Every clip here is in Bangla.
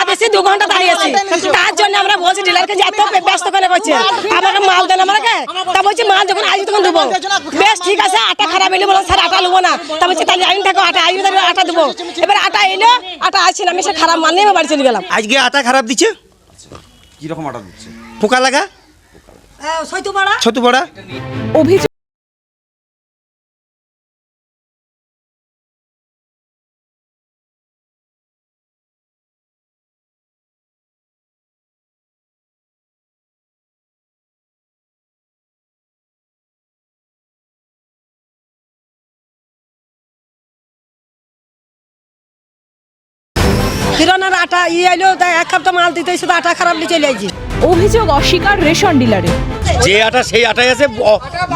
বেশি 2 ঘন্টা দাঁড়িয়ে আছি, তার জন্য আমরা বলছি ডিলারকে যে এত ব্যস্ত করে করছে, আমাকে মাল দেন আমাকে। তা বলছি মাল যখন আসবে তখন দেবো। বেশ ঠিক আছে, আটা খারাপ এলে বলো স্যার আটা নেবো না। তা বলছি তাহলে আইন থাকো, আটা আসবে তাহলে আটা দেবো। এবার আটা এলো, আটা আসছে না, আমি সে খারাপ মাল নিয়ে আমি বাড়ি চলে গেলাম। আজকে আটা খারাপ দিচ্ছে, কিরকম আটা দিচ্ছে? পোকা লাগা, ছতু পড়া। অভিযোগ কিরণের আটা এলো, এক সপ্তাহ মাল দিতে শুধু আটা খারাপ নিয়ে চলে আসছি। অভিযোগ অস্বীকার রেশন ডিলারের। যে আটা সেই আটাই আছে,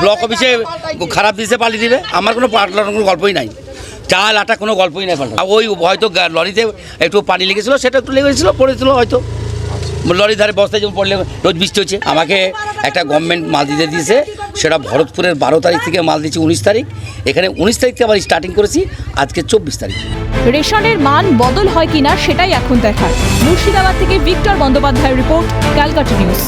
ব্লক অফিসে খারাপ দিতে পাল্টে দিবে। আমার কোনো পাল্টানোর কোনো গল্পই নাই, চাল আটা কোনো গল্পই নাই পাল্টা। ওই হয়তো লরিতে একটু পানি লেগেছিলো, সেটা একটু লেগেছিলো, পড়েছিল হয়তো লরির ধারে বস্তায় যেমন পড়লে রোজ বৃষ্টি হচ্ছে। আমাকে একটা গভর্নমেন্ট মাল দিতে দিয়েছে, সেটা ভরতপুরের 12 তারিখ থেকে মাল দিচ্ছি 19 তারিখ, এখানে 19 তারিখ থেকে আবার স্টার্টিং করেছি, আজকে 24 তারিখ। রেশনের মান বদল হয় কিনা সেটাই এখন দেখার। মুর্শিদাবাদ থেকে ভিক্টর বন্দ্যোপাধ্যায়ের রিপোর্ট, ক্যালকাটা নিউজ।